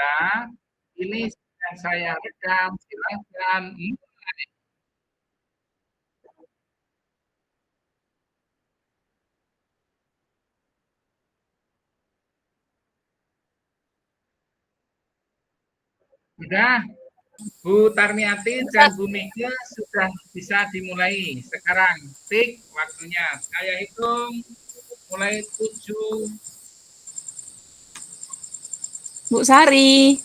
Ya, ini sedang saya rekam, silakan. Sudah, Bu Tarmiati dan Bu Mega sudah bisa dimulai. Sekarang, tik waktunya. Saya hitung mulai 7. Bu Sari.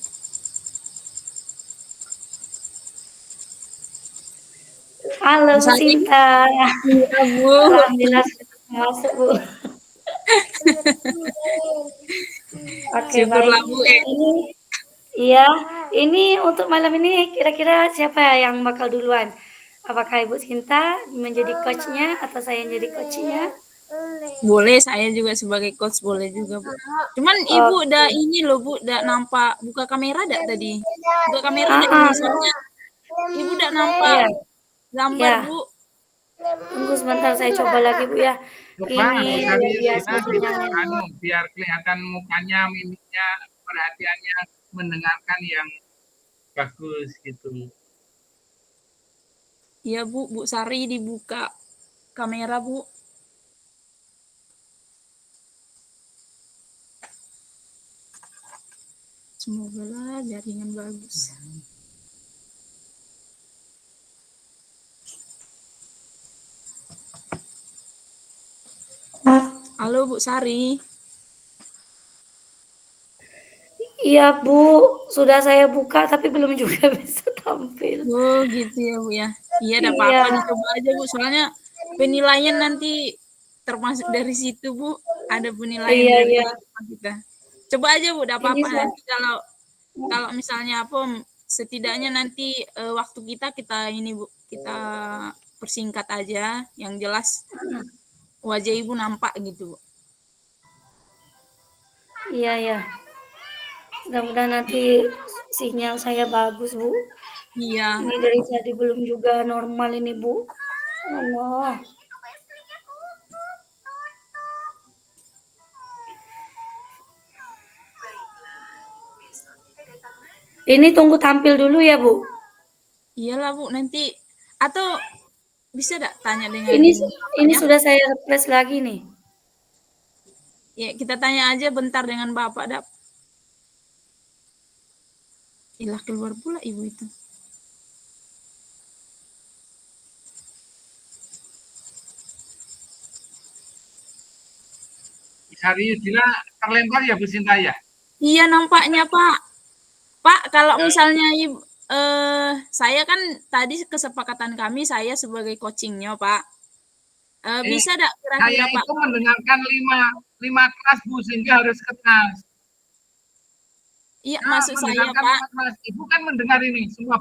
Halo Bu Sinta. Iya, Bu. Alhamdulillah sudah masuk, Bu. Oke, Syukurlah, baik. Bu. Iya, ini untuk malam ini kira-kira siapa yang bakal duluan? Apakah Ibu Sinta menjadi coach-nya atau saya yang jadi coach-nya? Boleh, saya juga sebagai coach boleh juga, Bu. Cuman Ibu udah ini loh, Bu, udah nampak buka kamera dak tadi? Buka kamera dak ini soalnya Ibu udah nampak gambar, Bu. Tunggu sebentar, saya coba lagi, Bu ya. Coba Bu Ini Sari biasa biar kelihatan mukanya, mimiknya, perhatiannya, mendengarkan yang bagus gitu. Iya, Bu. Bu Sari dibuka kamera, Bu. Semoga lah jaringan bagus. Halo, Bu Sari. Iya, Bu. Sudah saya buka tapi belum juga bisa tampil. Oh, gitu ya, Bu ya. Iya, ada apa-apa dicoba aja, Bu. Soalnya penilaian nanti termasuk dari situ, Bu. Ada penilaian dari kita. Coba aja, Bu, ada apa-apa nanti kalau misalnya apa setidaknya nanti waktu kita ini, Bu, kita persingkat aja yang jelas wajah Ibu nampak gitu, Bu. Iya, ya. Mudah-mudahan nanti sinyal saya bagus, Bu. Iya. Ini dari tadi belum juga normal ini, Bu. Allah. Ini tunggu tampil dulu ya, Bu. Iyalah, Bu, nanti atau bisa enggak tanya dengan ini sudah saya refresh lagi nih. Ya, kita tanya aja bentar dengan Bapak, Dap. Ilah keluar pula Ibu itu. Sari Yudila terlempar ya Bu Sinta ya? Iya nampaknya Pak. Pak, kalau misalnya saya kan tadi kesepakatan kami saya sebagai coachingnya Pak. Bisa enggak kira-kira Saya Pak? itu mendengarkan 5 kelas Bu, sehingga harus keras. Iya, maksud saya Pak. Ibu kan mendengar ini semua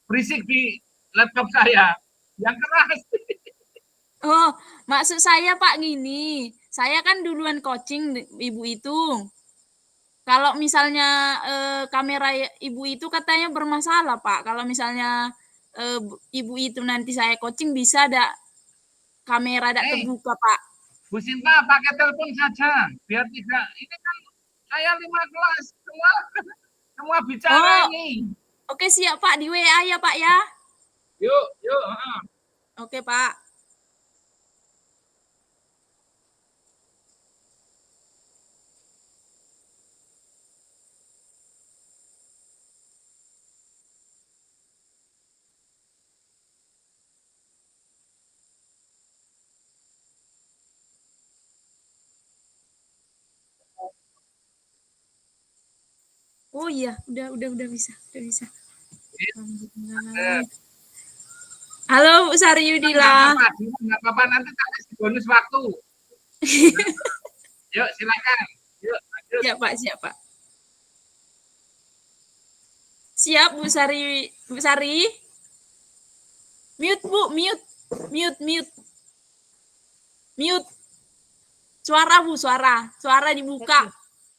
berisik di laptop saya. Yang keras. Oh, maksud saya Pak gini. Saya kan duluan coaching Ibu itu. Kalau misalnya kamera Ibu itu katanya bermasalah, Pak. Kalau misalnya Ibu itu nanti saya coaching bisa enggak kamera enggak kebuka, Pak? Bu Sinta pakai telepon saja biar tidak ini kan saya 5 kelas semua bicara ini. Oke, siap Pak, di WA ya, Pak ya. Yuk. Oke, Pak. Oh iya, udah bisa. Halo Bu Sari Yudila. Enggak apa-apa nanti tak kasih bonus waktu. Yuk, silakan. Yuk, lanjut. Siap, Pak. Siap, Bu Sari. Mute, Bu, mute. Suara, Bu, suara dibuka.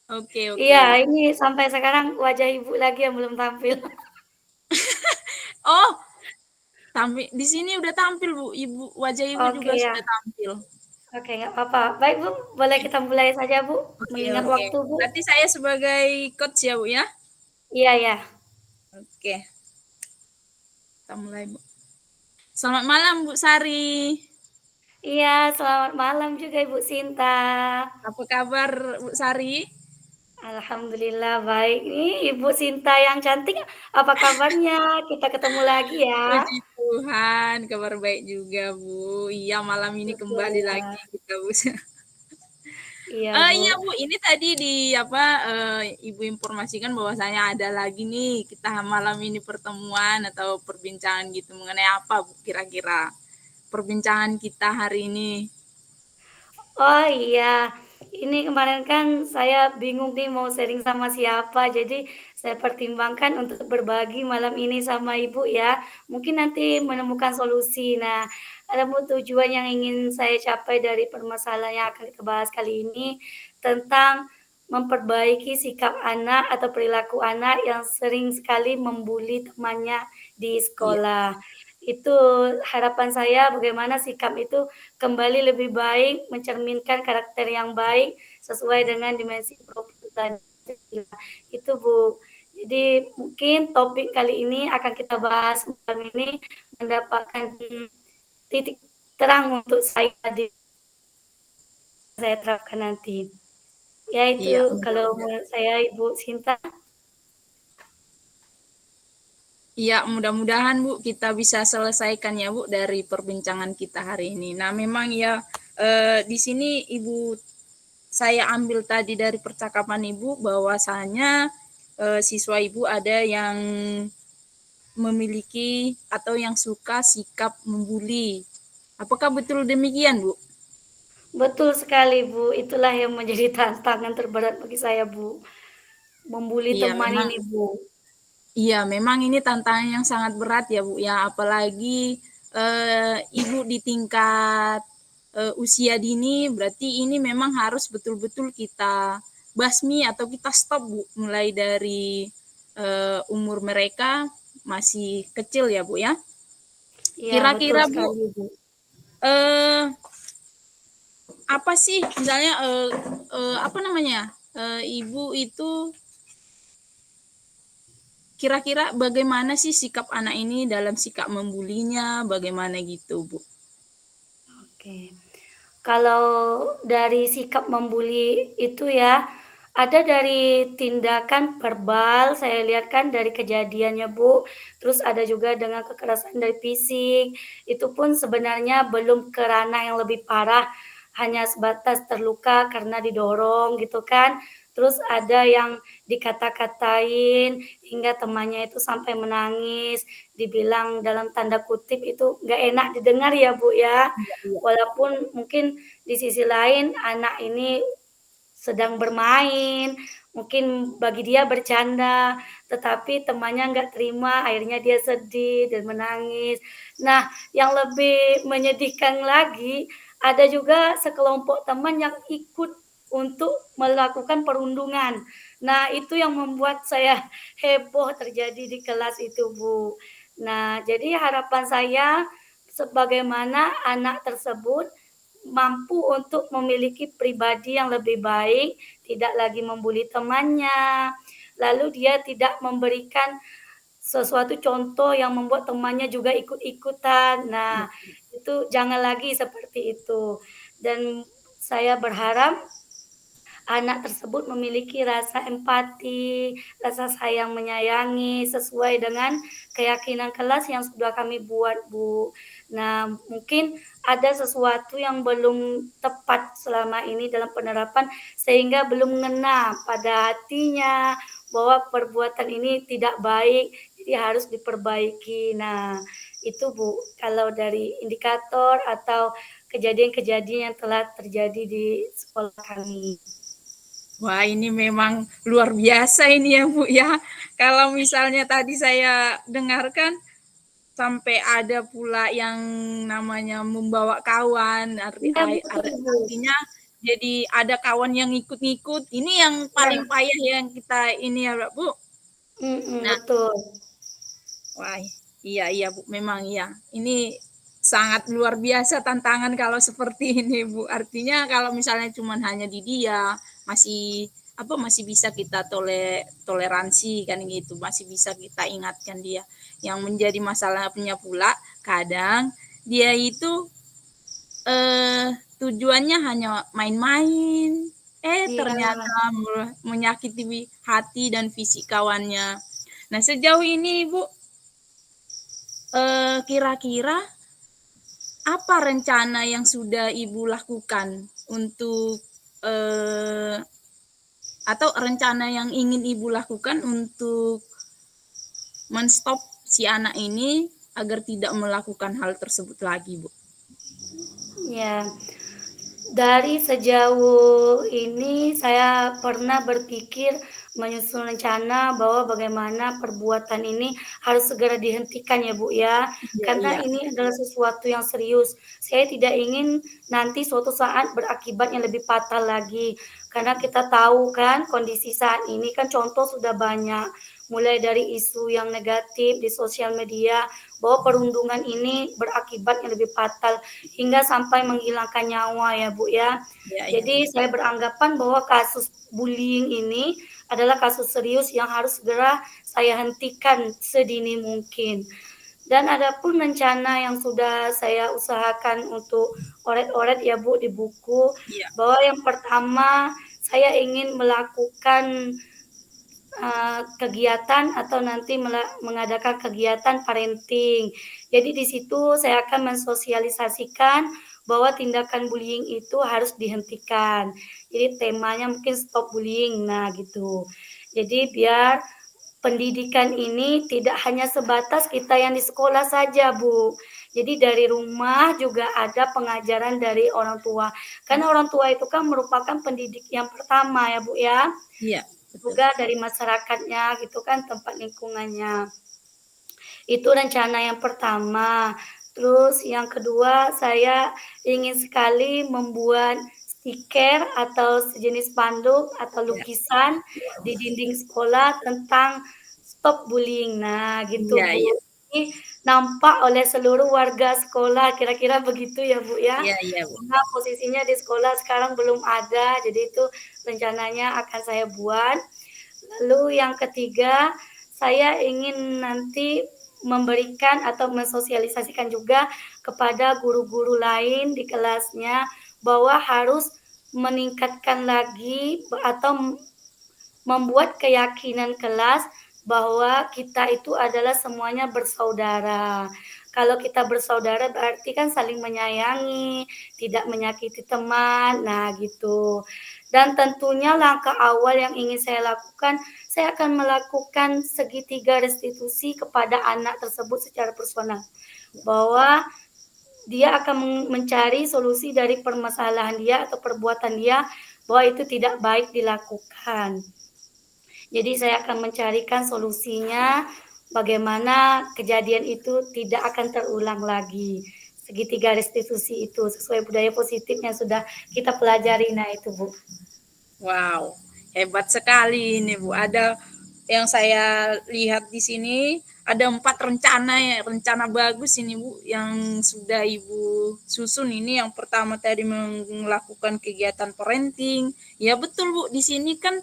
Oke. Iya, ini sampai sekarang wajah Ibu lagi yang belum tampil. Oh, tampil di sini udah tampil Bu, wajah Ibu juga sudah tampil. Oke, nggak apa-apa. Baik Bu, boleh kita mulai saja Bu. Mengingat waktu Bu. Berarti saya sebagai coach ya Bu ya. Iya, ya. Oke, kita mulai, Bu. Selamat malam, Bu Sari. Iya, selamat malam juga Ibu Sinta. Apa kabar, Bu Sari? Alhamdulillah baik. Nih Ibu Sinta yang cantik, apa kabarnya? Kita ketemu lagi ya. Puji Tuhan, kabar baik juga, Bu. Iya, malam ini kembali lagi Syukurlah. kita, Bu. Iya, Iya, Bu. Bu, ini tadi di apa Ibu informasikan bahwasanya ada lagi nih kita malam ini pertemuan atau perbincangan gitu mengenai apa, Bu, kira-kira perbincangan kita hari ini. Oh iya, ini kemarin kan saya bingung nih mau sharing sama siapa, jadi saya pertimbangkan untuk berbagi malam ini sama Ibu ya. Mungkin nanti menemukan solusi. Nah, ada tujuan yang ingin saya capai dari permasalahan yang akan kita bahas kali ini tentang memperbaiki sikap anak atau perilaku anak yang sering sekali membuli temannya di Iya, sekolah. Itu harapan saya bagaimana sikap itu kembali lebih baik, mencerminkan karakter yang baik sesuai dengan dimensi profil tadi. Itu Bu. Jadi mungkin topik kali ini akan kita bahas malam ini mendapatkan titik terang untuk saya di saya terapkan nanti. iya, Yaitu kalau menurut saya Ibu Sinta. iya, mudah-mudahan Bu kita bisa selesaikan ya Bu dari perbincangan kita hari ini. Nah, memang ya di sini Ibu saya ambil tadi dari percakapan Ibu bahwasanya siswa Ibu ada yang memiliki atau yang suka sikap membuli. Apakah betul demikian, Bu? Betul sekali Bu, itulah yang menjadi tantangan terberat bagi saya Bu. Membuli Iya, teman memang ini Bu. iya, memang ini tantangan yang sangat berat ya, Bu. Ya, apalagi Ibu di tingkat usia dini, berarti ini memang harus betul-betul kita basmi atau kita stop, Bu, mulai dari umur mereka masih kecil ya, Bu ya. Iya, betul Kira-kira, Bu, sekali Bu. eh apa sih misalnya apa namanya? Ibu itu kira-kira bagaimana sih sikap anak ini dalam sikap membulinya, bagaimana gitu, Bu? Oke. Kalau dari sikap membuli itu ya, ada dari tindakan verbal, saya lihat kan dari kejadiannya, Bu, terus ada juga dengan kekerasan dari fisik, itu pun sebenarnya belum ke ranah yang lebih parah, hanya sebatas terluka karena didorong gitu kan. Terus ada yang dikata-katain hingga temannya itu sampai menangis, dibilang dalam tanda kutip itu nggak enak didengar ya, Bu, ya. Iya, iya. Walaupun mungkin di sisi lain anak ini sedang bermain, mungkin bagi dia bercanda, tetapi temannya nggak terima, akhirnya dia sedih dan menangis. Nah, yang lebih menyedihkan lagi, ada juga sekelompok teman yang ikut untuk melakukan perundungan. Nah, itu yang membuat saya heboh terjadi di kelas itu, Bu. Nah, jadi harapan saya sebagaimana anak tersebut mampu untuk memiliki pribadi yang lebih baik, tidak lagi membuli temannya, lalu dia tidak memberikan sesuatu contoh yang membuat temannya juga ikut-ikutan. Nah, itu jangan lagi seperti itu. Dan saya berharap anak tersebut memiliki rasa empati, rasa sayang menyayangi sesuai dengan keyakinan kelas yang sudah kami buat, Bu. Nah, mungkin ada sesuatu yang belum tepat selama ini dalam penerapan sehingga belum ngena pada hatinya bahwa perbuatan ini tidak baik, jadi harus diperbaiki. Nah, itu Bu, kalau dari indikator atau kejadian-kejadian yang telah terjadi di sekolah kami. Wah, ini memang luar biasa ini ya, Bu ya. Kalau misalnya tadi saya dengarkan sampai ada pula yang namanya membawa kawan, Iya betul, Bu. artinya jadi ada kawan yang ngikut-ngikut. Ini yang paling Iya, payah yang kita ini ya, Bu. Nah, betul. wah, iya iya Bu, memang iya. Ini sangat luar biasa tantangan kalau seperti ini Bu. Artinya kalau misalnya cuma hanya di dia masih masih bisa kita toleransi kan gitu, masih bisa kita ingatkan dia. Yang menjadi masalahnya pula kadang dia itu tujuannya hanya main-main, Iya. ternyata menyakiti hati dan fisik kawannya. Nah, sejauh ini Ibu kira-kira apa rencana yang sudah Ibu lakukan untuk atau rencana yang ingin Ibu lakukan untuk menstop si anak ini agar tidak melakukan hal tersebut lagi, Bu? Ya, dari sejauh ini saya pernah berpikir menyusun rencana bahwa bagaimana perbuatan ini harus segera dihentikan ya Bu ya, Iya, karena iya. ini adalah sesuatu yang serius. Saya tidak ingin nanti suatu saat berakibat yang lebih fatal lagi, karena kita tahu kan kondisi saat ini kan contoh sudah banyak, mulai dari isu yang negatif di sosial media bahwa perundungan ini berakibat yang lebih fatal hingga sampai menghilangkan nyawa ya Bu ya. Iya, iya. Jadi saya beranggapan bahwa kasus bullying ini adalah kasus serius yang harus segera saya hentikan sedini mungkin. Dan ada pun rencana yang sudah saya usahakan untuk oret-oret ya Bu di buku, Iya. bahwa yang pertama saya ingin melakukan kegiatan atau nanti mengadakan kegiatan parenting. Jadi di situ saya akan mensosialisasikan bahwa tindakan bullying itu harus dihentikan. Jadi temanya mungkin stop bullying, nah gitu. Jadi biar pendidikan ini tidak hanya sebatas kita yang di sekolah saja, Bu. Jadi dari rumah juga ada pengajaran dari orang tua. Karena orang tua itu kan merupakan pendidik yang pertama ya, Bu ya. Iya, betul. Juga dari masyarakatnya gitu kan, tempat lingkungannya. Itu rencana yang pertama. Terus yang kedua, saya ingin sekali membuat stiker atau sejenis spanduk atau lukisan di dinding sekolah tentang stop bullying. Nah, gitu Iya, Bu. iya. Ini nampak oleh seluruh warga sekolah, kira-kira begitu ya Bu ya. Iya, iya, Bu. Karena posisinya di sekolah sekarang belum ada, jadi itu rencananya akan saya buat. Lalu yang ketiga, saya ingin nanti memberikan atau mensosialisasikan juga kepada guru-guru lain di kelasnya bahwa harus meningkatkan lagi atau membuat keyakinan kelas bahwa kita itu adalah semuanya bersaudara. Kalau kita bersaudara berarti kan saling menyayangi, tidak menyakiti teman, nah gitu. Dan tentunya langkah awal yang ingin saya lakukan, saya akan melakukan segitiga restitusi kepada anak tersebut secara personal. Bahwa dia akan mencari solusi dari permasalahan dia atau perbuatan dia bahwa itu tidak baik dilakukan. Jadi saya akan mencarikan solusinya bagaimana kejadian itu tidak akan terulang lagi. Segitiga restitusi itu sesuai budaya positif yang sudah kita pelajari. Nah itu Bu. Wow, hebat sekali ini Bu. Ada yang saya lihat di sini ada 4 rencana bagus ini Bu yang sudah Ibu susun ini. Yang pertama tadi melakukan kegiatan parenting. Ya betul Bu, di sini kan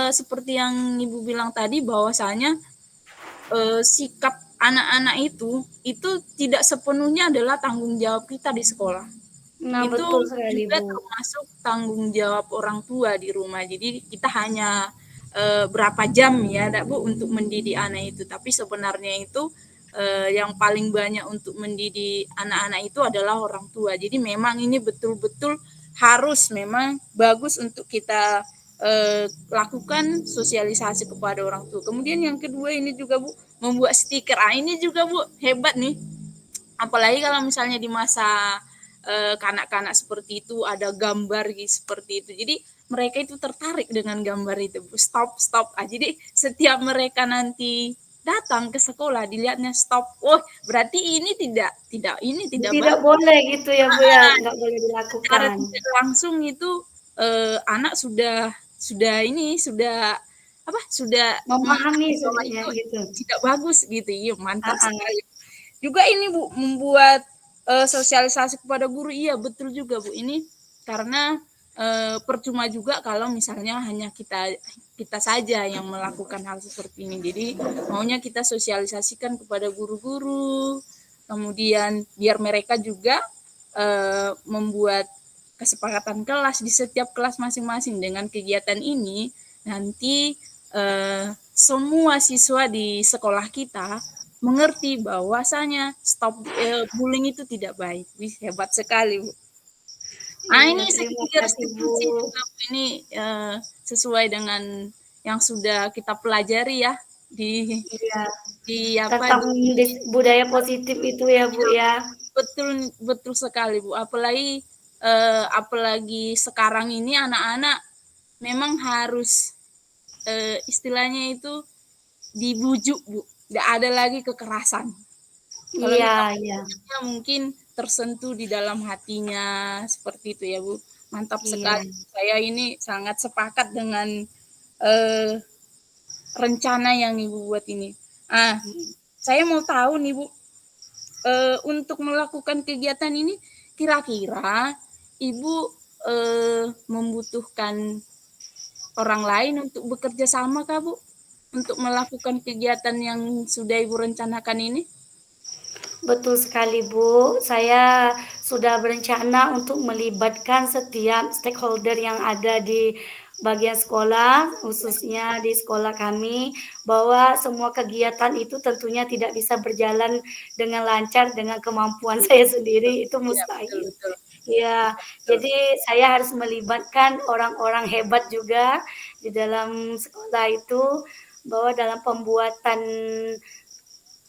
seperti yang Ibu bilang tadi bahwasanya sikap anak-anak itu tidak sepenuhnya adalah tanggung jawab kita di sekolah. Nah Itu betul sekali juga Bu. termasuk tanggung jawab orang tua di rumah. Jadi kita hanya berapa jam ya Bu untuk mendidik anak itu, tapi sebenarnya itu yang paling banyak untuk mendidik anak-anak itu adalah orang tua. Jadi memang ini betul-betul harus memang bagus untuk kita lakukan sosialisasi kepada orang tua. Kemudian yang kedua ini juga Bu, membuat stiker. Ini juga Bu hebat nih. Apalagi kalau misalnya di masa kanak-kanak seperti itu ada gambar seperti itu. Jadi mereka itu tertarik dengan gambar itu. Stop. Jadi setiap mereka nanti datang ke sekolah dilihatnya stop. Oh, berarti ini tidak Tidak boleh gitu ya Bu ya, nggak boleh secara dilakukan. tidak langsung itu anak sudah Memahami bahwa sebenarnya itu gitu. tidak bagus gitu. Iya, mantap Ah, ah. sekali. Juga ini Bu membuat sosialisasi kepada guru, iya betul juga Bu ini karena percuma juga kalau misalnya hanya kita saja yang melakukan hal seperti ini. Jadi maunya kita sosialisasikan kepada guru-guru, kemudian biar mereka juga membuat kesepakatan kelas di setiap kelas masing-masing. Dengan kegiatan ini nanti semua siswa di sekolah kita mengerti bahwasanya stop bullying itu tidak baik. Wih, hebat sekali, Bu. Ini Terima sedikit kasih Bu. restitusi juga, Bu. Ini sesuai dengan yang sudah kita pelajari ya di Iya, apa tentang budaya positif itu ya Bu ya. betul betul sekali, Bu. Apalagi apalagi sekarang ini anak-anak memang harus istilahnya itu dibujuk, Bu. Tidak ada lagi kekerasan. Kalau Iya, iya. kita mungkin tersentuh di dalam hatinya seperti itu ya, Bu. Mantap sekali. Saya ini sangat sepakat dengan rencana yang Ibu buat ini. Saya mau tahu nih, Bu, untuk melakukan kegiatan ini kira-kira Ibu membutuhkan orang lain untuk bekerja sama kah, Bu? Untuk melakukan kegiatan yang sudah Ibu rencanakan ini? Betul sekali Bu, saya sudah berencana untuk melibatkan setiap stakeholder yang ada di bagian sekolah, khususnya di sekolah kami, bahwa semua kegiatan itu tentunya tidak bisa berjalan dengan lancar dengan kemampuan saya sendiri, itu Iya, mustahil. betul. Ya, jadi saya harus melibatkan orang-orang hebat juga di dalam sekolah itu, bahwa dalam pembuatan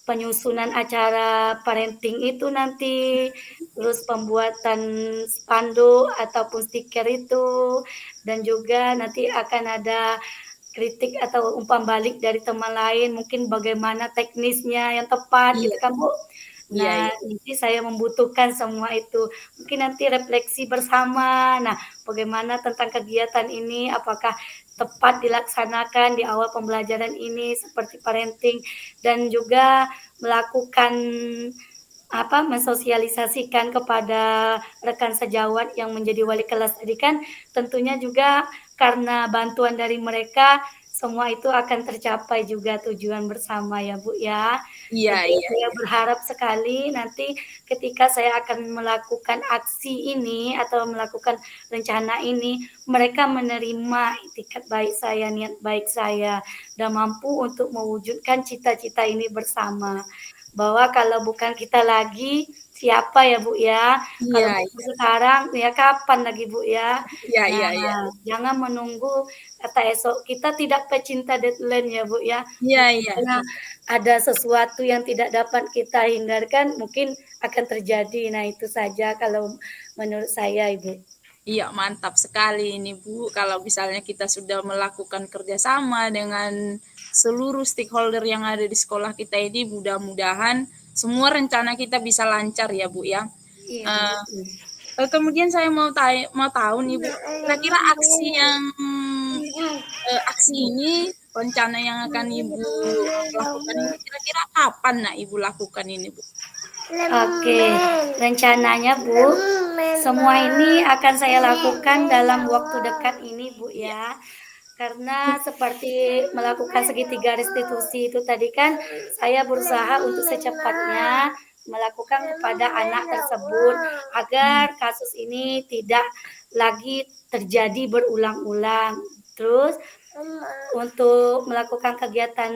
penyusunan acara parenting itu nanti, terus pembuatan spanduk ataupun stiker itu, dan juga nanti akan ada kritik atau umpan balik dari teman lain, mungkin bagaimana teknisnya yang tepat Iya. gitu kan Bu. Iya, Nah, jadi saya membutuhkan semua itu. Mungkin nanti refleksi bersama. Nah, bagaimana tentang kegiatan ini, apakah tepat dilaksanakan di awal pembelajaran ini seperti parenting, dan juga melakukan mensosialisasikan kepada rekan sejawat yang menjadi wali kelas tadi kan, tentunya juga karena bantuan dari mereka semua itu akan tercapai juga tujuan bersama ya Bu ya. Iya, Jadi iya. saya berharap sekali nanti ketika saya akan melakukan aksi ini atau melakukan rencana ini, mereka menerima itikat baik saya, niat baik saya, dan mampu untuk mewujudkan cita-cita ini bersama. Bahwa kalau bukan kita lagi, siapa ya Bu ya? Kalau Iya, bukan sekarang, ya kapan lagi Bu ya? iya, iya, iya. Nah, jangan menunggu kata esok. Kita tidak pecinta deadline ya Bu ya. Iya, iya. Karena ada sesuatu yang tidak dapat kita hindarkan, mungkin akan terjadi. Nah, itu saja kalau menurut saya Ibu. Iya, mantap sekali ini Bu. Kalau misalnya kita sudah melakukan kerjasama dengan seluruh stakeholder yang ada di sekolah kita ini, mudah-mudahan semua rencana kita bisa lancar ya Bu ya. Iya, Kemudian saya mau tahu nih Bu, kira-kira aksi ini rencana yang akan Ibu lakukan ini kira-kira kapan nak Ibu lakukan ini Bu? Oke, rencananya Bu, semua ini akan saya lakukan dalam waktu dekat ini Bu ya. Karena seperti melakukan segitiga restitusi itu tadi kan, saya berusaha untuk secepatnya melakukan kepada anak tersebut agar kasus ini tidak lagi terjadi berulang-ulang. Terus untuk melakukan kegiatan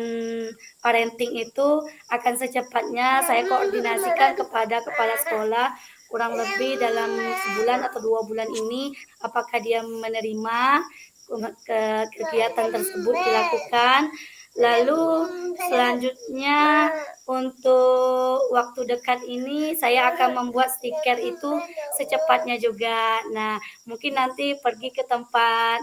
parenting itu akan secepatnya saya koordinasikan kepada kepala sekolah kurang lebih dalam sebulan atau 2 bulan ini, apakah dia menerima kegiatan tersebut dilakukan. Lalu selanjutnya untuk waktu dekat ini saya akan membuat stiker itu secepatnya juga. Nah, mungkin nanti pergi ke tempat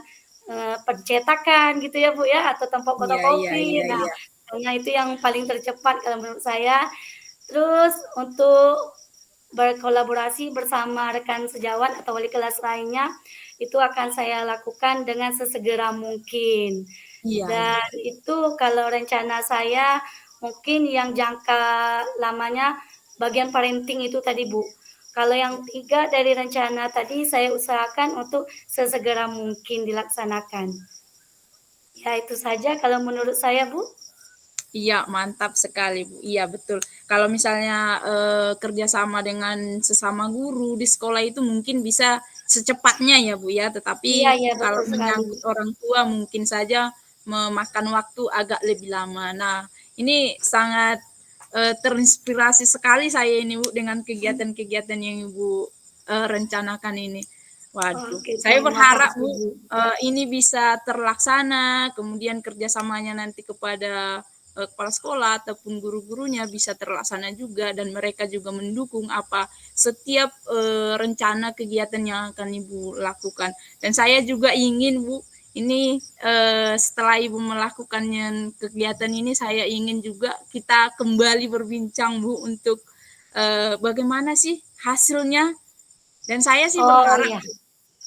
pencetakan gitu ya Bu ya, atau tempat fotokopi. Iya. Nah, karena itu yang paling tercepat kalau menurut saya. Terus untuk berkolaborasi bersama rekan sejawat atau wali kelas lainnya, itu akan saya lakukan dengan sesegera mungkin. Iya. Dan itu kalau rencana saya mungkin yang jangka lamanya bagian parenting itu tadi Bu. Kalau yang 3 dari rencana tadi saya usahakan untuk sesegera mungkin dilaksanakan. Ya itu saja kalau menurut saya, Bu. Iya, mantap sekali, Bu. Iya, betul. Kalau misalnya kerjasama dengan sesama guru di sekolah itu mungkin bisa secepatnya ya, Bu ya. Iya Tetapi iya, kalau betul sekali. menyangkut orang tua mungkin saja memakan waktu agak lebih lama. Nah, ini sangat terinspirasi sekali saya ini, Bu, dengan kegiatan-kegiatan yang Ibu rencanakan ini. Waduh, Oke, saya terima berharap, kasih, Bu, Bu. ini bisa terlaksana, kemudian kerjasamanya nanti kepada kepala sekolah ataupun guru-gurunya bisa terlaksana juga dan mereka juga mendukung apa setiap rencana kegiatan yang akan Ibu lakukan. Dan saya juga ingin, Bu, ini setelah Ibu melakukannya kegiatan ini saya ingin juga kita kembali berbincang, Bu, untuk bagaimana sih hasilnya. Dan saya sih Oh berharap, iya.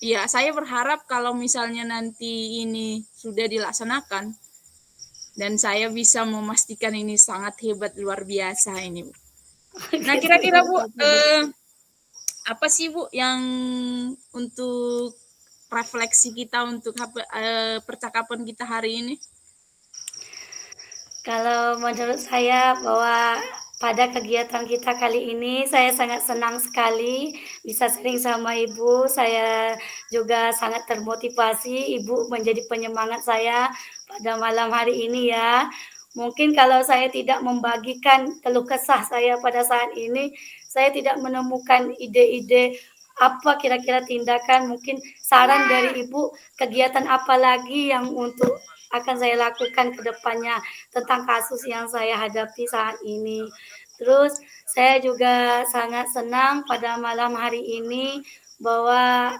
ya saya berharap kalau misalnya nanti ini sudah dilaksanakan dan saya bisa memastikan ini sangat hebat luar biasa ini, Bu. Nah, Oke, kira-kira, terima Bu, kasih, Bu. apa sih, Bu, yang untuk refleksi kita untuk percakapan kita hari ini? Kalau menurut saya bahwa pada kegiatan kita kali ini saya sangat senang sekali bisa sharing sama Ibu. Saya juga sangat termotivasi Ibu menjadi penyemangat saya pada malam hari ini ya. Mungkin kalau saya tidak membagikan keluh kesah saya pada saat ini, saya tidak menemukan ide-ide apa kira-kira tindakan, mungkin saran dari Ibu, kegiatan apa lagi yang untuk akan saya lakukan ke depannya tentang kasus yang saya hadapi saat ini. Terus saya juga sangat senang pada malam hari ini bahwa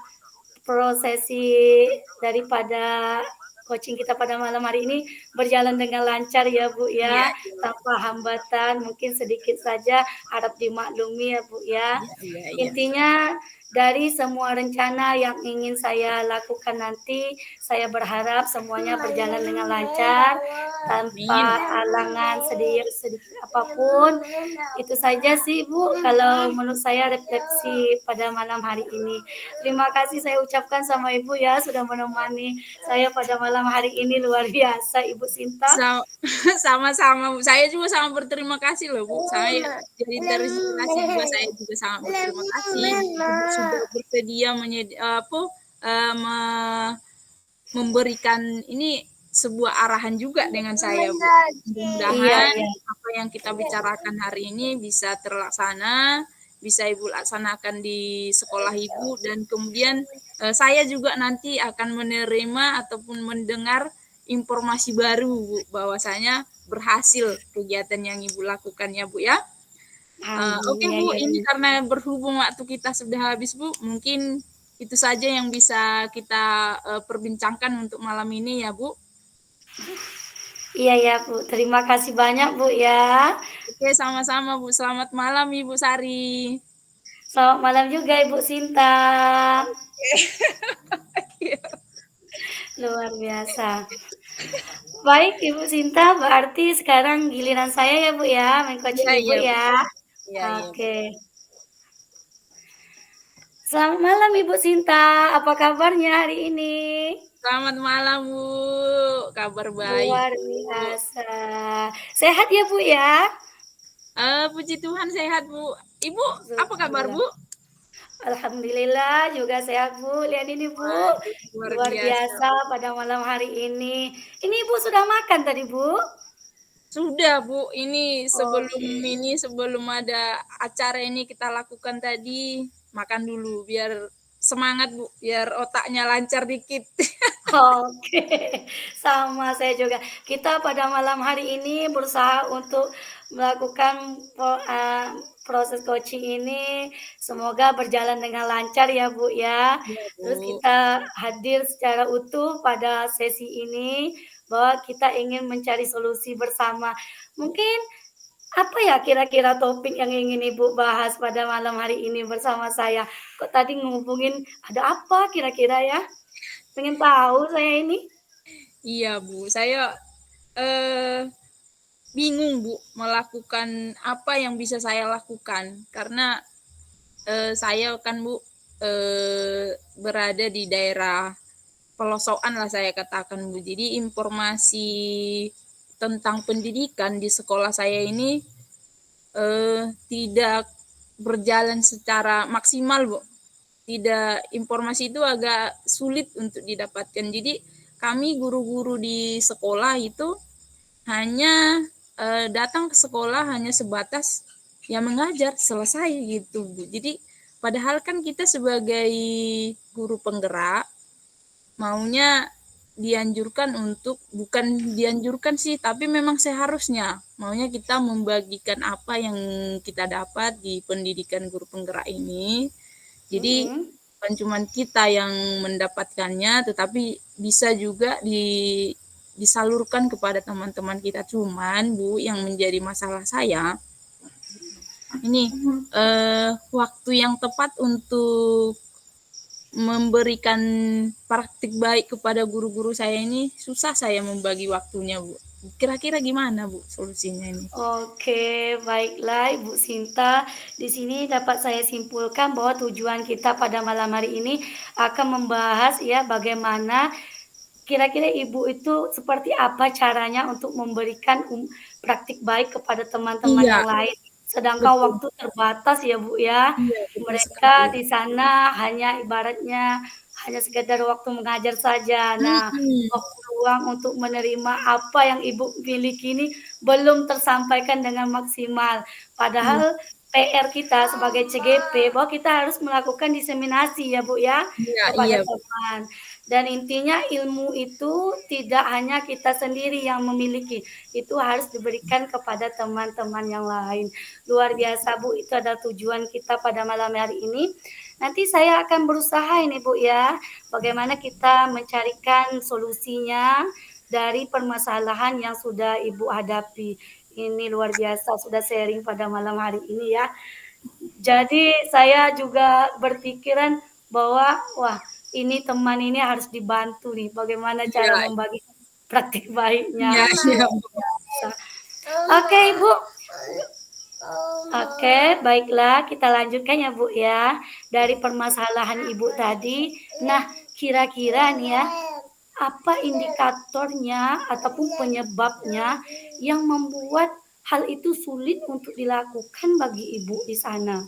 prosesi daripada coaching kita pada malam hari ini berjalan dengan lancar ya Bu Iya, ya, tanpa hambatan, mungkin sedikit saja harap dimaklumi ya Bu ya. iya, iya, iya. Intinya dari semua rencana yang ingin saya lakukan nanti, saya berharap semuanya berjalan dengan lancar, tanpa Amin. halangan sedikit apapun. Itu saja sih Bu, kalau menurut saya refleksi pada malam hari ini. Terima kasih saya ucapkan sama Ibu ya, sudah menemani saya pada malam hari ini, luar biasa Ibu Sinta. Sama-sama, Bu. Saya juga sangat berterima kasih loh, Bu. Saya jadi terinspirasi juga. Saya juga sangat berterima kasih Ibu sudah bersedia memberikan ini sebuah arahan juga dengan saya, Bu. Iya, Mudah-mudahan iya. apa yang kita bicarakan hari ini bisa terlaksana, bisa Ibu laksanakan di sekolah Ibu dan kemudian saya juga nanti akan menerima ataupun mendengar informasi baru, Bu, bahwasanya berhasil kegiatan yang Ibu lakukan ya, Bu ya. Amin. Oke, Iya, Bu, iya, ini iya. karena berhubung waktu kita sudah habis, Bu, mungkin itu saja yang bisa kita perbincangkan untuk malam ini ya, Bu. Iya ya Bu, terima kasih banyak Bu ya. Oke, sama-sama, Bu. Selamat malam, Ibu Sari. Selamat malam juga Ibu Sinta. Luar biasa. Baik Ibu Sinta, berarti sekarang giliran saya ya Bu ya, Iya, meng-coaching Ibu iya, Bu. ya. Iya, iya. Oke. Selamat malam Ibu Sinta, apa kabarnya hari ini? Selamat malam, Bu. Kabar baik, Luar Bu. biasa. Sehat ya Bu ya? Puji Tuhan sehat, Bu. Ibu, apa kabar, Syukurlah. Bu? Alhamdulillah juga sehat Bu. Lihat ini Bu, Waduh, luar luar biasa. biasa pada malam hari ini. Ini Ibu sudah makan tadi Bu? Sudah, Bu. Oke. Sebelum ada acara ini kita lakukan tadi, makan dulu biar semangat, Bu. Biar otaknya lancar dikit. Oke, sama saya juga. Kita pada malam hari ini berusaha untuk melakukan proses coaching ini semoga berjalan dengan lancar ya, Bu, ya. Iya, Terus Bu. kita hadir secara utuh pada sesi ini, bahwa kita ingin mencari solusi bersama. Mungkin apa ya kira-kira topik yang ingin Ibu bahas pada malam hari ini bersama saya? Kok tadi ngehubungin ada apa kira-kira ya? Pengen tahu saya ini. Iya, Bu. Saya eh bingung, Bu, melakukan apa yang bisa saya lakukan karena saya kan Bu berada di daerah pelosokan lah saya katakan Bu. Jadi informasi tentang pendidikan di sekolah saya ini tidak berjalan secara maksimal Bu. Tidak, informasi itu agak sulit untuk didapatkan. Jadi kami guru-guru di sekolah itu hanya datang ke sekolah hanya sebatas ya mengajar selesai gitu Bu. Jadi padahal kan kita sebagai guru penggerak maunya dianjurkan untuk, bukan dianjurkan sih, tapi memang seharusnya maunya kita membagikan apa yang kita dapat di pendidikan guru penggerak ini. Jadi bukan cuma kita yang mendapatkannya, tetapi bisa juga disalurkan kepada teman-teman kita. Cuman Bu, yang menjadi masalah saya ini waktu yang tepat untuk memberikan praktik baik kepada guru-guru saya ini susah saya membagi waktunya Bu. Kira-kira gimana Bu solusinya ini? Oke, baiklah Ibu Sinta. Di sini dapat saya simpulkan bahwa tujuan kita pada malam hari ini akan membahas ya bagaimana kira-kira Ibu itu seperti apa caranya untuk memberikan praktik baik kepada teman-teman Iya, yang lain. Sedangkan betul. waktu terbatas ya Bu ya. Iya, betul Mereka sekali. di sana hanya ibaratnya hanya sekedar waktu mengajar saja. Nah, waktu luang untuk menerima apa yang Ibu miliki ini belum tersampaikan dengan maksimal. Padahal PR kita sebagai CGP bahwa kita harus melakukan diseminasi ya Bu ya Iya, kepada iya. teman. Dan intinya ilmu itu tidak hanya kita sendiri yang memiliki, itu harus diberikan kepada teman-teman yang lain. Luar biasa Bu, itu adalah tujuan kita pada malam hari ini. Nanti saya akan berusaha ini Bu ya, bagaimana kita mencarikan solusinya dari permasalahan yang sudah Ibu hadapi. Ini luar biasa, sudah sharing pada malam hari ini ya. Jadi saya juga berpikiran bahwa wah ini teman ini harus dibantu nih bagaimana cara Iya, membagi praktik baiknya. iya, iya. Oke Ibu. Oke, baiklah kita lanjutkan ya Bu ya. Dari permasalahan Ibu tadi. Nah, kira-kira nih ya, apa indikatornya ataupun penyebabnya yang membuat hal itu sulit untuk dilakukan bagi Ibu di sana?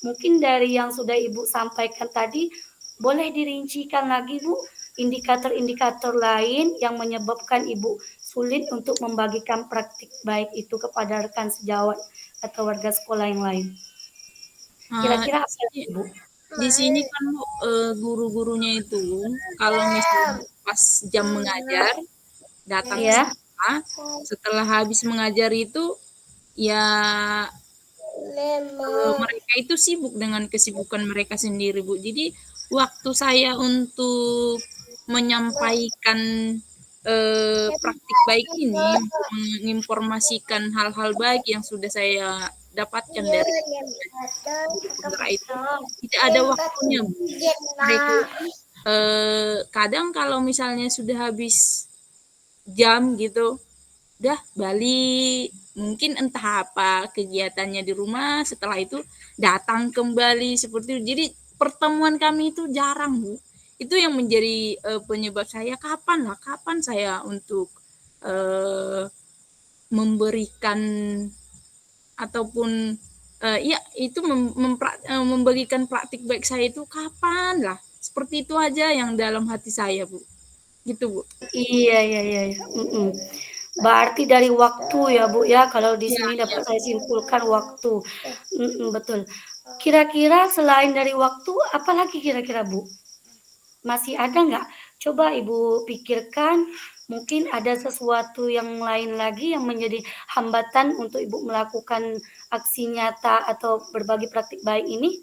Mungkin dari yang sudah Ibu sampaikan tadi, boleh dirincikan lagi Bu, indikator-indikator lain yang menyebabkan Ibu sulit untuk membagikan praktik baik itu kepada rekan sejawat atau warga sekolah yang lain. Kira-kira apa Bu? Di sini kan Bu, guru-gurunya itu kalau misalnya pas jam mengajar datang ke Ya, sekolah, setelah habis mengajar itu ya mereka itu sibuk dengan kesibukan mereka sendiri Bu. Jadi waktu saya untuk menyampaikan praktik baik ini, untuk menginformasikan hal-hal baik yang sudah saya dapatkan dari guru penggerak itu tidak ada waktunya Bu. Mereka kadang kalau misalnya sudah habis jam gitu, udah balik, mungkin entah apa kegiatannya di rumah, setelah itu datang kembali seperti itu. Jadi pertemuan kami itu jarang Bu. Itu yang menjadi penyebab saya kapan saya untuk memberikan ataupun ya itu membagikan praktik baik saya itu kapan lah. Seperti itu aja yang dalam hati saya Bu. Gitu Bu. iya. Berarti dari waktu ya Bu ya, kalau di Iya, sini iya. dapat saya simpulkan waktu. Betul. Kira-kira selain dari waktu, apalagi kira-kira Bu? Masih ada nggak? Coba Ibu pikirkan, mungkin ada sesuatu yang lain lagi yang menjadi hambatan untuk Ibu melakukan aksi nyata atau berbagi praktik baik ini?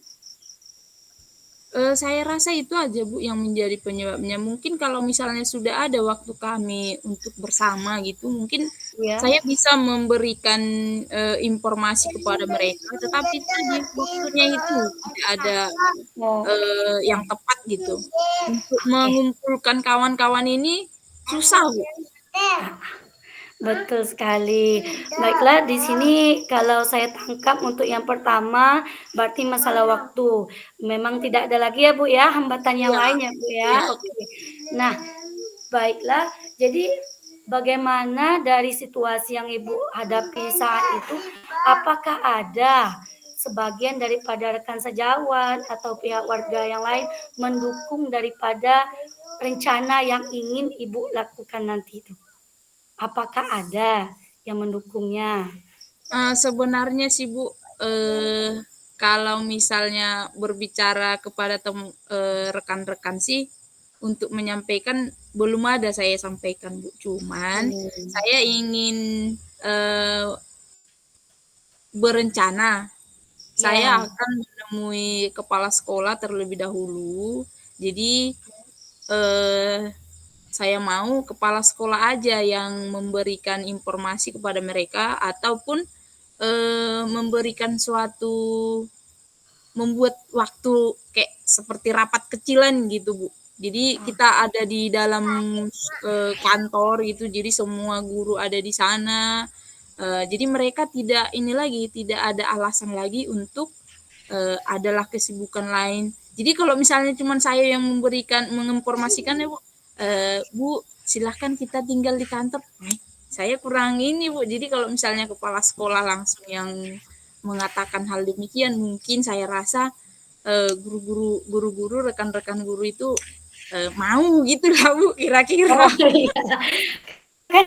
Saya rasa itu aja Bu yang menjadi penyebabnya. Mungkin kalau misalnya sudah ada waktu kami untuk bersama gitu, mungkin Ya. saya bisa memberikan informasi kepada mereka, tetapi tadi waktunya itu tidak ada Oh, yang tepat gitu. Untuk mengumpulkan kawan-kawan ini susah Bu. Betul sekali. Baiklah, di sini kalau saya tangkap untuk yang pertama berarti masalah waktu. Memang tidak ada lagi ya Bu ya hambatan yang Iya, lain ya Bu ya. iya. Oke. Nah, baiklah. Jadi bagaimana dari situasi yang Ibu hadapi saat itu, apakah ada sebagian daripada rekan sejawat atau pihak warga yang lain mendukung daripada rencana yang ingin Ibu lakukan nanti itu? Apakah ada yang mendukungnya? Sebenarnya sih Bu, kalau misalnya berbicara kepada rekan-rekan sih, untuk menyampaikan belum ada saya sampaikan Bu. Cuman Hmm. saya ingin berencana, saya Ya, akan menemui kepala sekolah terlebih dahulu. Jadi eh, saya mau kepala sekolah aja yang memberikan informasi kepada mereka ataupun memberikan suatu membuat waktu kayak seperti rapat kecilan gitu Bu. Jadi kita ada di dalam kantor gitu, jadi semua guru ada di sana. Jadi mereka tidak ini lagi, tidak ada alasan lagi untuk adalah kesibukan lain. Jadi kalau misalnya cuma saya yang menginformasikan ya Bu, Bu silahkan kita tinggal di kantor. Saya kurang ini Bu. Jadi kalau misalnya kepala sekolah langsung yang mengatakan hal demikian, mungkin saya rasa guru-guru rekan-rekan guru itu mau gitu lah Bu kira-kira. oh iya. Kan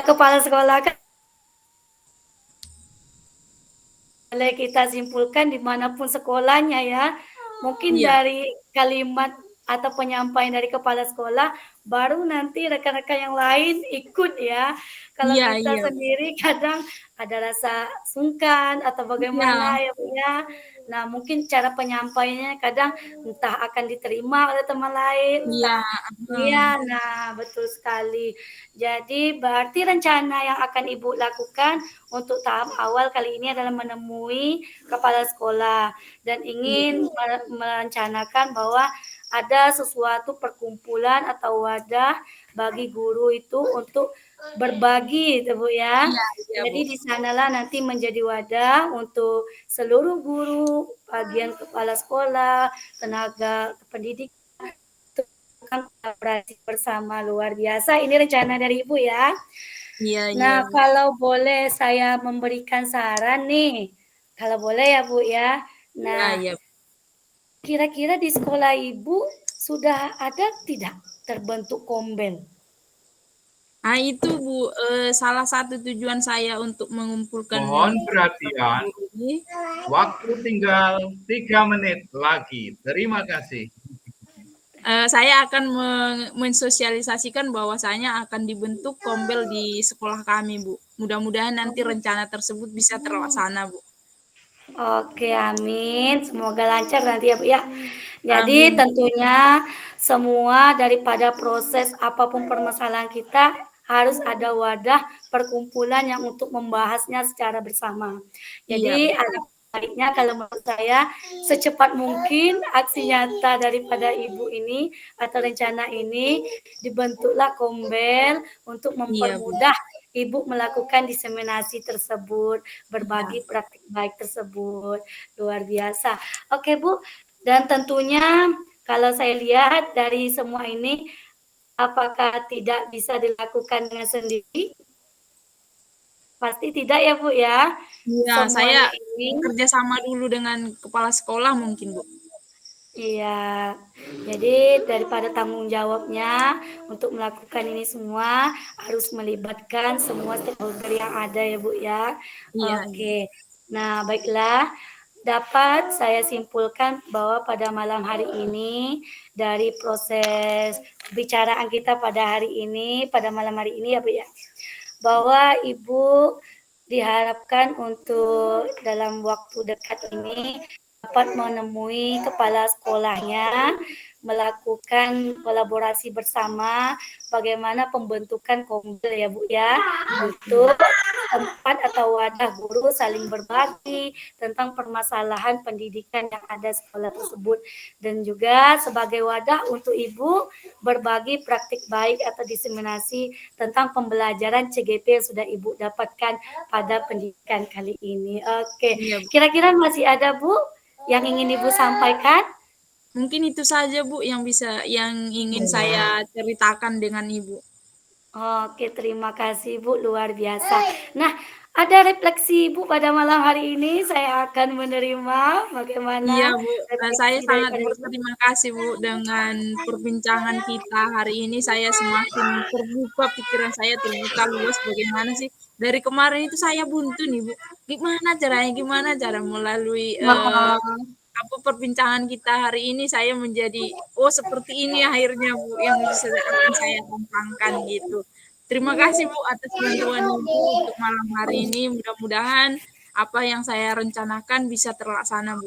kepala sekolah kan boleh kita simpulkan dimanapun sekolahnya ya. Mungkin Iya, dari kalimat atau penyampaian dari kepala sekolah, baru nanti rekan-rekan yang lain ikut ya. Kalau iya, kita iya, sendiri kadang ada rasa sungkan atau iya, bagaimana ya Bu ya. Nah mungkin cara penyampaiannya kadang entah akan diterima oleh teman lain, iya, entah iya, nah betul sekali. Jadi berarti rencana yang akan Ibu lakukan untuk tahap awal kali ini adalah menemui kepala sekolah dan iya, ingin merencanakan bahwa ada sesuatu perkumpulan atau wadah bagi guru itu untuk berbagi gitu Bu ya. iya, iya Jadi Bu. di sanalah nanti menjadi wadah untuk seluruh guru, bagian kepala sekolah, tenaga pendidik kolaborasi bersama luar biasa. Ini rencana dari Ibu ya. Iya, iya Nah, Bu. kalau boleh saya memberikan saran nih, kalau boleh ya Bu ya. Iya, Nah, iya. kira-kira di sekolah Ibu sudah ada tidak terbentuk kombel? Itu Bu, salah satu tujuan saya untuk mengumpulkan Mohon rekan-rekan perhatian, guru ini. waktu tinggal 3 menit lagi. Terima kasih. Saya akan mensosialisasikan bahwasanya akan dibentuk kombel di sekolah kami, Bu. Mudah-mudahan nanti rencana tersebut bisa terlaksana, Bu. Oke, amin. Semoga lancar nanti ya Bu ya. Jadi Amin. tentunya semua daripada proses apapun permasalahan kita harus ada wadah perkumpulan yang untuk membahasnya secara bersama. Iya, Jadi betul. ada baiknya kalau menurut saya secepat mungkin aksi nyata daripada Ibu ini atau rencana ini dibentuklah kombel untuk Iya, Bu. mempermudah Ibu melakukan diseminasi tersebut, Iya. berbagi praktik baik tersebut. Luar biasa. Oke, Bu, dan tentunya kalau saya lihat dari semua ini, apakah tidak bisa dilakukan dengan sendiri? Pasti tidak ya Bu ya. Iya, saya Semuanya ini bekerja sama dulu dengan kepala sekolah mungkin, Bu. iya. Jadi daripada tanggung jawabnya untuk melakukan ini semua harus melibatkan semua stakeholder yang ada ya Bu ya. Iya, iya. Oke. Nah, baiklah. Dapat saya simpulkan bahwa pada malam hari ini dari proses pembicaraan kita pada hari ini, pada malam hari ini ya Bu ya, bahwa Ibu diharapkan untuk dalam waktu dekat ini dapat menemui kepala sekolahnya, melakukan kolaborasi bersama bagaimana pembentukan kombel ya Bu ya, untuk tempat atau wadah guru saling berbagi tentang permasalahan pendidikan yang ada sekolah tersebut, dan juga sebagai wadah untuk ibu berbagi praktik baik atau diseminasi tentang pembelajaran CGP yang sudah ibu dapatkan pada pendidikan kali ini. Oke, Iya, Bu. kira-kira masih ada Bu yang ingin ibu sampaikan? Mungkin itu saja Bu yang ingin saya ceritakan dengan Ibu. Oke, terima kasih Bu, luar biasa. Nah, ada refleksi Ibu pada malam hari ini, saya akan menerima Iya, bagaimana Bu. Saya refleksi sangat daripada Ibu. berterima kasih, Bu, dengan perbincangan kita hari ini. Saya semakin terbuka, pikiran saya terbuka luas bagaimana sih. Dari kemarin itu saya buntu nih, Bu. Gimana cara melalui Oh, apa perbincangan kita hari ini saya menjadi seperti ini akhirnya Bu yang bisa akan saya tampangkan gitu. Terima kasih Bu atas bantuan Ibu untuk malam hari ini. Mudah-mudahan apa yang saya rencanakan bisa terlaksana Bu.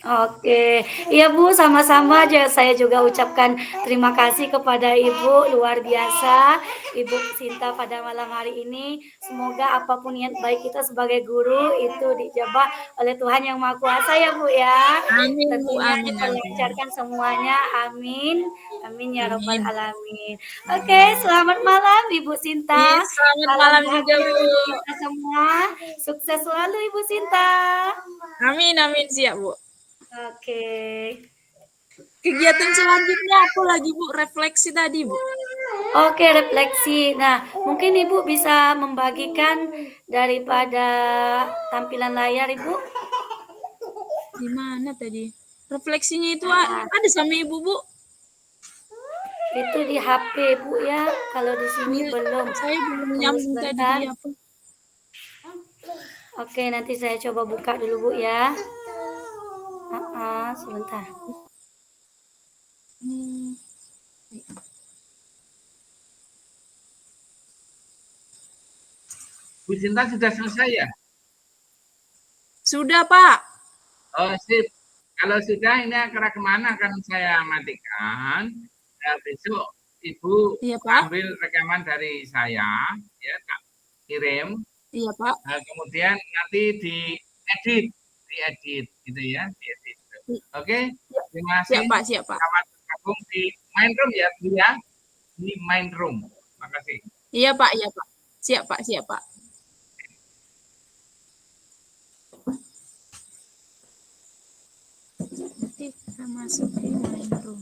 oke, iya Bu, sama-sama aja. Saya juga ucapkan terima kasih kepada Ibu, luar biasa, Ibu Sinta pada malam hari ini. Semoga apapun niat baik kita sebagai guru itu dijabah oleh Tuhan Yang Maha Kuasa ya Bu ya. Amin Bu, Tentunya amin, amin. diperlancarkan semuanya, amin, amin ya Robbal Amin. Alamin. Oke, selamat malam Ibu Iya, Sinta. selamat Salam malam juga bahagia Bu. untuk kita semua. Sukses selalu Ibu Sinta. Amin, amin siap Bu. Oke. Kegiatan selanjutnya apa lagi Bu? Refleksi tadi Bu. Oke, refleksi. Nah, mungkin Ibu bisa membagikan daripada tampilan layar Ibu. Di mana tadi? Refleksinya itu Nah, ada sama Ibu Bu. itu di HP Bu ya. Kalau di sini Iya, belum. saya belum Tunggu nyambung tadi sebentar. di apa. Oke, nanti saya coba buka dulu Bu ya. Sebentar. Hmm. Bu Sinta sudah selesai ya? Sudah Pak. Oh, sip. Kalau sudah, ini akan kemana akan saya matikan. Ya, besok Ibu Iya Pak. ambil rekaman dari saya, ya, tak kirim. Iya Pak. Nah, kemudian nanti diedit, gitu ya, diedit. Oke, terima kasih. Siap Pak, siap Pak. Selamat bergabung di main room ya, Bu ya, di main room. Makasih. Iya Pak, iya Pak. Siap Pak, siap Pak. Nanti kita masuk ke main room.